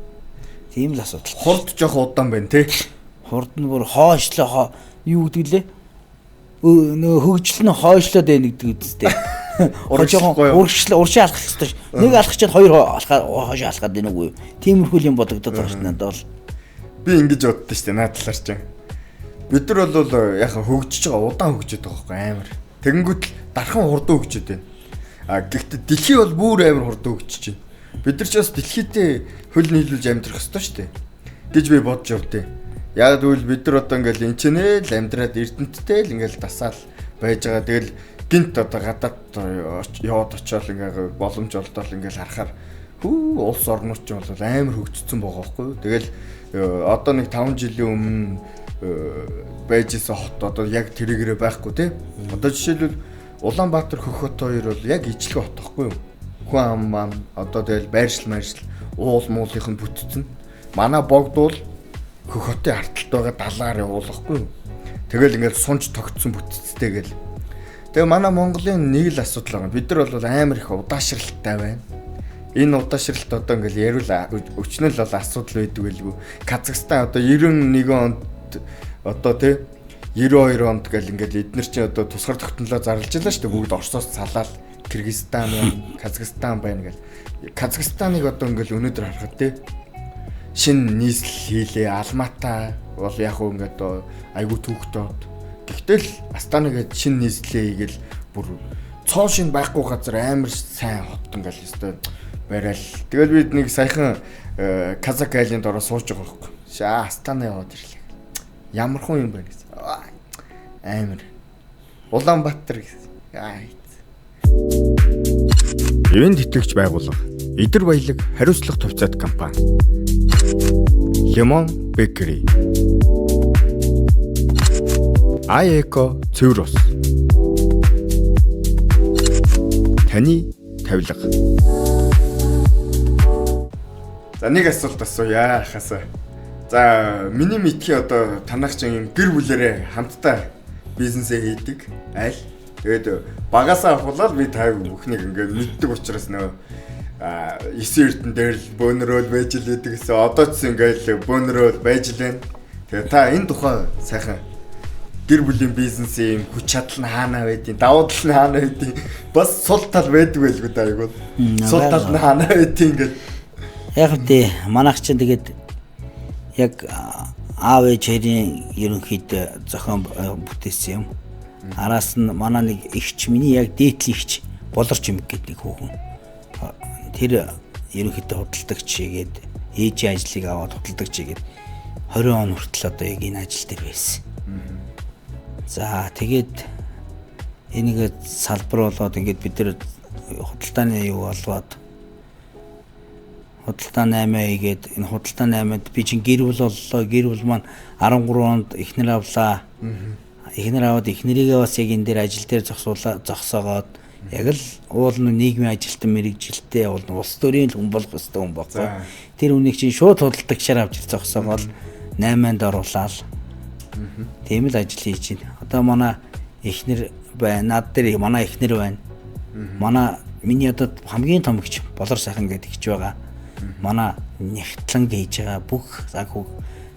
Тийм л асуудал. Хурд жоох удаан байна тий. Хурд нь бүр хоошлоо юу гэдэг лээ? Нөө хөгжил нь хойшлоод байна гэдэг үстэй. Уршаа алхах хэрэгтэй ш. Нэг алхах чинь хоёр хойшоо алхаад байна уу? Тиймэрхүү юм бодогдоод байгаа ш надад бол. Би ингэж боддоо ш наад талаар чинь. Бид нар бол яхаа хөгжиж байгаа удаан хөгжөд байгаа байхгүй амар. Тэгэнгүүт л дархан хурдан хөгжөд байна. Гэхдээ дэлхий бол бүр амар хурдан хөгжиж байна. Бид нар ч бас дэлхийдээ хөл нийлүүлж амьдрах хэрэгтэй ш гэж би бодож явдیں۔ Яг тэгвэл бид нар одоо ингээл энчнээ л амьдраад эрдэнттэй л ингээл дасаал байж байгаа. Тэгэл гинт одоо гадаад яваад очиод ингээл боломж олдоод ингээл харахаар улс орнууд ч бол амар хөгжсөн байгаа байхгүй юу. Тэгэл одоо нэг 5 жилийн өмнө байж исэн хот одоо яг тэрэгээрээ байхгүй тий. Одоо жишээлбэл Улаанбаатар Хөхөт хоёр бол яг ижлэг хот байхгүй юу. Хүн ам маань одоо тэгэл байршил уул муулынх нь бүтцэн. Манай богдуул Хөхөтийн арталт байгаа далаар явуулахгүй юу. Тэгэл ингээд сунж тогтсон бүтцтэй гэл. Тэгээ манай Монголын нэг л асуудал байгаа. Бид нар бол амар их удаашралтай байна. Энэ удаашралт одоо ингээд яриул өчнөл бол асуудал байдаг байлгүй. Казахстан одоо 91 онд одоо тий 92 онд гэл ингээд эднэр чинь одоо тусгаар тогтнолоо зарлж байлаа шүү дээ. Бүгд Оросоос салаад Кыргызстан байна, Казахстан байна гэл. Казахстаныг одоо ингээд өнөөдөр харахад тий шин нийслэл хийлээ. Алмата бол яг уу ингээд айгу түүхтод. Гэхдээ л Астана гээд шин нийслэлээ хийгээл бүр цоо шин байхгүй газар амар сайн хот ингээл өстой барайл. Тэгэл бид нэг саяхан Казак айланд ороо сууж байгаа байхгүй. Шаа Астана яваад ирлээ. Ямар хүн юм бэ гэсэн. Амар. Улаанбаатар гэсэн. Ивент тэтгэгч байгууллага Идэр баялаг хариуцлага төвцөөд компани Lemon Bakery Аеко Цэврос таны тавилга. За нэг асуулт асууя хасаа. За миний мэдхий одоо танах чинь юм гэр бүлэрээ хамтдаа бизнесээ хийдэг аль. Тэгээд багасаа ахуулаад би тайв бүхнийг ингээд мэддэг учраас нөө 9 эрдэн дээр л бөөнрөөл байж л байдаг гэсэн. Одоо ч ингээл бөөнрөөл байж л байна. Тэгээ та энэ тухай сайхан гэр бүлийн бизнесийн хүч чадал нь хаана байдیں۔ Давуу тал нь хаана байдیں۔ Бас сул тал байдаг байлгүй да айгуул. Сул тал нь хаана байдیں ингээд. Яг үгүй манайх чинь тэгээд яг аав ээжийн ерөнхийдөө зохион бүтээсэн юм. Араас нь манай нэг ихч миний яг дээдлийн ихч болорч юм гэдэг нэг хүүхэн. Тэр ерөнхийдөө худалдагч хийгээд ээжийн ажлыг аваад худалдагч хийгээд 20 он хүртэл одоо яг энэ ажил дээр байсан. За тэгээд энийг салбар болоод ингээд бид нар худалдааны юу болоод худалдаа 8 хийгээд энэ худалдаа 8-д би чинь гэр бүл боллоо. Гэр бүл маань 13 онд эхнэр авлаа. Эхнэр аваад эхнэрийгээ бас яг энэ дээр ажил дээр зогсоогоод яг л уул нь нийгмийн ажилтан мэрэгжилтэй уул улс төрийн хүн болох ёстой хүн баггүй. Тэр үнийг чинь шууд худалдагчаар авч зогсоогоод 8-нд оруулаад тийм л ажил хийж байна. Одоо манай эхнэр байна. Над дээр манай эхнэр байна. Миний одоо хамгийн том ихч болор сайхан гэдэг ихч байгаа. Манай нэгтлэн хийж байгаа бүх загхуг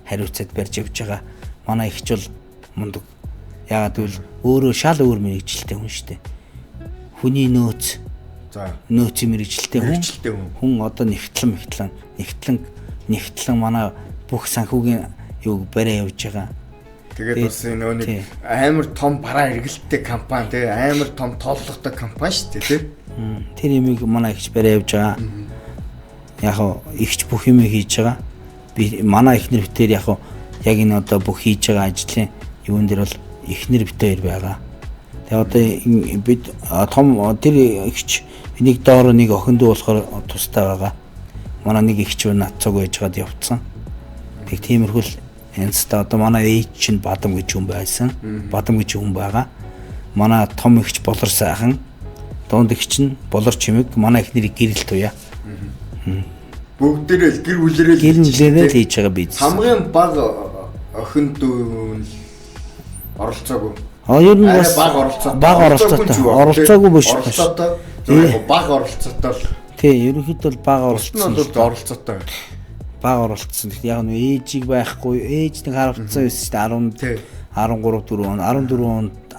хариуцаад барьж явж байгаа. Манай ихч бол мундаг. Яагаад гэвэл өөрөө шал өөр мэрэгжилтэй хүн шүү дээ. Хүний нөөц. За. Нөөцийн мэрэгжилтэй хүн одоо нэгтлэн манай бүх санхүүгийн юу барай явж байгаа. Тэгээд бас нөгөө нэг амар том бараа эргэлттэй компани тий амар том тооллоготой компани шүү дээ тий. Тэр имийг манай ихч барай явж байгаа. Яг ихч бүх юм хийж байгаа. Би манай эхнэр битээр яг энэ одоо бүх хийж байгаа ажлын юун дээр бол эхнэр битээр байгаа. Тэгээ одоо бид том тэр ихч энийг доор нэг охиндоо болохоор тустай байгаа. Манай нэг ихч над цог байж гад явцсан. Тэг тиймэрхүү энэстэй одоо манай ээж чинь бадам гэж хүн байсан. Бадам гэж хүн байгаа. Манай том ихч болор сайхан. Дунд ихч нь болор чимэг манай эхнэрийг гэрэл туяа. Бүгдээрээ гэр бүлэрээ л хийж байгаа биз. Хамгийн бага охин дүү оролцоогүй. Ер нь бас бага оролцоогүй биш. Бага оролцоотой л. Тий, ерөнхийдөө бол бага оролцоотой. Бага оролцсон. Яг нь ээжийг байхгүй, ээж нэг харавцсан байсан шүү дээ 14 он,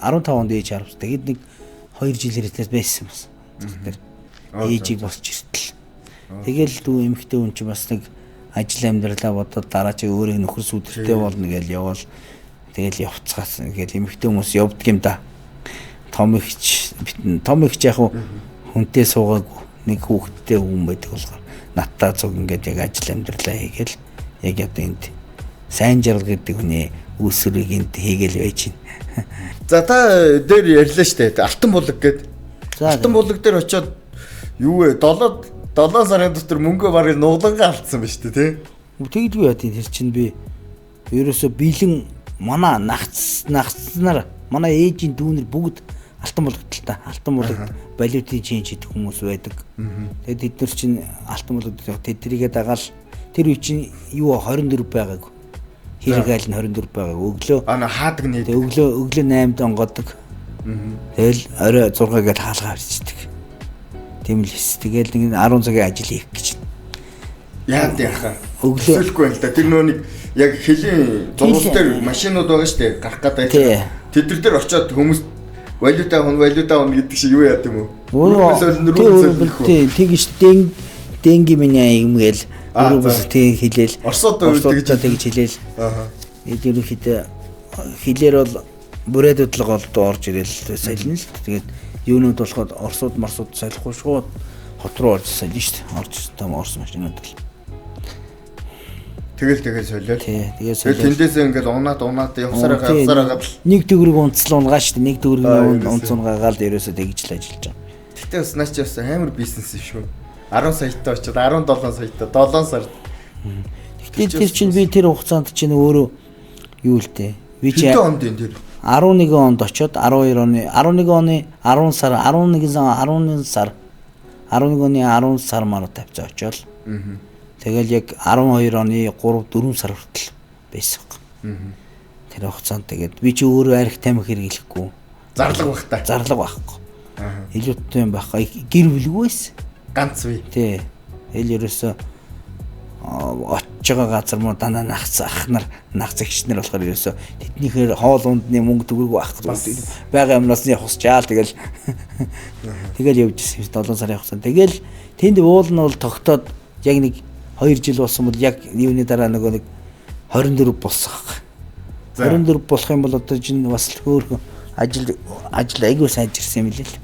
15 онд ээж харавцсан. Тэгэд нэг 2 жил хэрэгтээс байсан бас. Тэр ээжийг босч иртэл. Тэгэл дүү эмхтэй хүн чи бас нэг ажил амьдралаа бодоод дараа чи өөрөө нөхөр сүдэртэй болно гэж явал тэгэл явцгаас ингээл эмхтэй хүмүүс явдаг юм да. Том ихч яг хүнтэй суугаагүй нэг хүүхдтэй хүн байдаг болохоор надтай цуг ингээд яг ажил амьдралаа хийгээл яг одоо энд сайн жаргал гэдэг хүний үүсвэрийг энд хийгээл байж байна. За та дээр ярьлаа штэ алтан булаг гээд. Алтан булаг дээр очиод юу вэ 7 сарын дотор мөнгө барыг нуулангаа алдсан ба штэ тий. Тэгдгүй яа тийм тэр чинь би ерөөсө бэлэн манай нагцснаар манай ээжийн дүүнэр бүгд алтан булагдтал та. Алтан булаг валютын ченж хийдэг хүмүүс байдаг. Тэгээд бид нар чинь алтан булаг тэдрийгээ дагаал тэр үе чинь юу 24 байгаагүй. Хэрэг айл нь 24 байгааг өглөө хаадаг нэ. Өглөө 8-д онгодог. Тэгэл орой 6 гээд хаалгаа авчдаг. Тийм л хэс. Тэгэл нэг 10 цагийн ажил хийх гэж. Яа яхаа. Өглөөхгүй л да. Тэр нөө нэг яг хэлийн зургуул дээр машинууд байгаа шүү дээ. Гарах гэдэг. Тэд нар очиод хүмүүс валюта хүн гэдэг шиг юу яад юм уу? Тэгж денги миний юм гээл өөрөөс тэг хэлээл. Орсууд тэгж хэлээл. Ерөнхийдөө хэлээр бол бүрээд бодлого орж ирэл сайлна л. Тэгээд юунууд болоход орсууд марсууд салихгүй шууд хот руу орж сайлна шүү дээ. Орж том орс машинууд л. Тэгэл солиод. Тэгээд тэндээсээ ингээд унаад явсараа гавсараа нэг төгрөг унцлаа унгаа шүү дээ. Нэг төгрөгийн унцунгагаал ерөөсөө тэгж л ажиллаж байгаа. Гэтэ бас наач бас амар бизнес юм шүү. 10 саятай очиод 17 саятай 7 сард. Гэтэ тэр чинь би тэр хугацаанд чинь өөрөө юу л дээ. Би чи 11 онд очиод 11 оны 10 сар 11 оны 10 сар маар тавьцаа очиод. Тэгэл яг 12 оны 3-4 сар хүртэл байсан. Тэр хугацаанд тэгээд би чи өөрөө арх тамхи хэрэглэхгүй. Зарлаг байх та. Зарлаг байхгүй. Илүүтэй юм байхгүй. Гэр бүлгүй байсан. Ганц бий. Тий. Эл ерөөсөө очиж байгаа газар муу дандаа нагц ах нар нагц агчнэр болохоор ерөөсөө тэднийхээр хоол ундны мөнгө төгрөг байхгүй байгаа юмнаас нь хусчаал тэгэл явж ирсэн 7 сарын хугацаанд. Тэгэл тэнд уул нь бол тогтоод яг нэг 2 жил болсон бол яг юуны дараа нэг 24 болсон. 24 болох юм бол одоо чинь бас хөөрхөн ажил айгүй сайн ирсэн юм лээ л.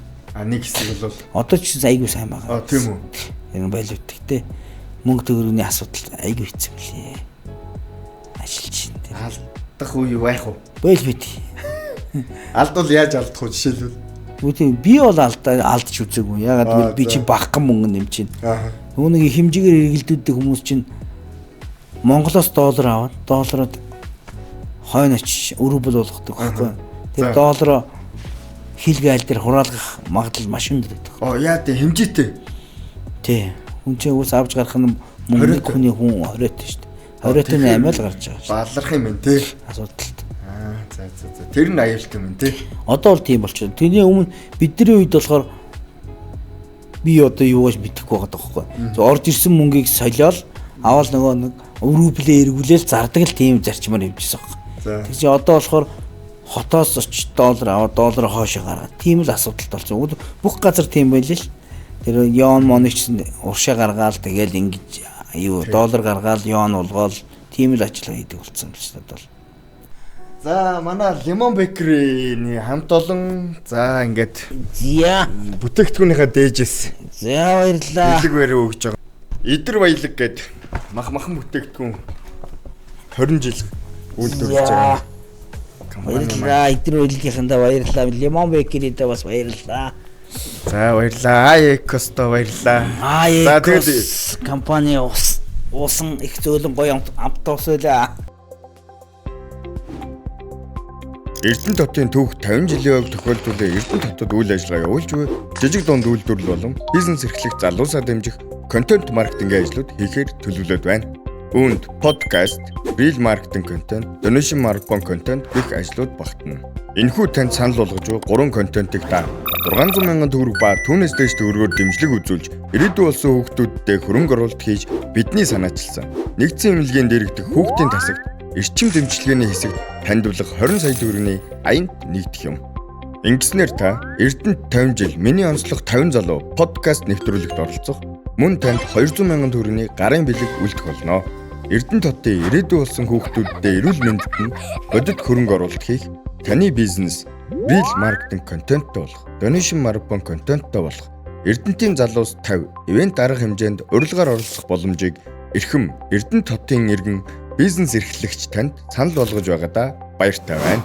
Нэг хэсэг бол одоо ч айгүй сайн байгаа. Тийм үү. Энэ байлууддаг те. Мөнгө төгрөгийн асуудал айгүй хэцүү мөлий. Ажиллаж чинь те. Алдах уу байх уу? Бэл бит. Алдвал яаж алдах вэ жишээлбэл? Үгүй би бол алдаж үзээгүй. Ягаад гэвэл би чи багхан мөнгө нэмж чинь. Үүнийг хэмжээгээр эргэлдүүлдэг хүмүүс чинь Монголоос доллар аваад долларыг хойно очиж өрөбөл болгодог байхгүй. Тэр доллароо хилгээл дээр хураалгах магадлал маш өндөр байдаг. Яа тий хэмжээтэй. Тий. Хүн чинь ус авч гарах нь мөнгө хүний хүн 20-т шүү дээ. 28 л гарч байгаа шүү. Баларх юм байна тий. Асуудалт. За. Тэр нь аюултай юм тий. Одоо бол тийм болчихсон. Тэрний өмнө бидний үед болохоор би одоо юу гэж мэдэхгүй байгаа байхгүй. Орж ирсэн мөнгийг солиол аваад нөгөө нэг өрөблөө эргүүлээл зардаг л тийм зарчмаар явжсэн байхгүй. Тэг чи одоо болохоор хотоос очиж доллар аваад доллар хоошоо гаргаад тийм л асуудалт болсон. Бүх газар тийм байлээ л. Тэр ёон монич уршаа гаргаал тэгэл ингэж юу доллар гаргаал ёон болгоол тийм л ажил хийдэг болсон юм шиг надад бол. За манай Lemon Bakery-ний хамт олон за ингээд бүтээгдэхүүнийхээ дээжээс за баярлалаа. Бэлэг барь өгж байгаа. Идэр баялаг гээд махан бүтээгдэхүүн 20 жил үйлдвэрлэж байгаа. Баярлалаа. Идэр баялагийнхандаа баярлалаа. Lemon Bakery-д бас баярлалаа. За баярлалаа. Экосто баярлалаа. За тэгэл компани уусан их зөөлөн гоё амттай ус байлаа. Эрдэнэ хотын түүх 50 жилийн өмнө тохиолдуулсан Эрдэнэ хотод үйл ажиллагаа явуулж буй жижиг дунд үйлдвэрлэл болон бизнес эрхлэх залуусаа дэмжих контент маркетингийн ажлууд хийхээр төлөвлөд байна. Үүнд подкаст, real marketing content, donation marketing content гэх ажлууд багтана. Энэхүү танд санал болгож буй 3 контентыг та 600 мянган төгрөг ба түүнээс дээш төгрөгөөр дэмжлэг үзүүлж ирээдүйн болсон хүүхдүүдтэй хөрөнгө оруулалт хийж бидний санаачилсан. Нэгдсэн эмнэлгийн дэргэдэх хүүхдийн тасагт эрчим дэмжлэгээний хэсэгт таньдуулах 20 сая төгрөгийн аянд нэгдэх юм. Ингэснээр та Эрдэнэт 50 жил миний онцлог 50 залуу подкаст нэвтрүүлэгт оролцох мөн танд 200 мянган төгрөгийн гарын бэлэг үлдэх болно. Эрдэнэт хотын ирээдүйн болсон хүүхдүүдтэй эрүүл мэндэд нь бодит хөрөнгө оруулалт хийх, таны бизнес real marketing контенттой болох, donation marketing контенттой болох, Эрдэнэтийн залуус 50 ивент арга хэмжээнд урилгаар оролцох боломжийг эрхэм Эрдэнэт хотын иргэн бизнес эрхлэгч танд санал болгож байгаадаа баяртай байна.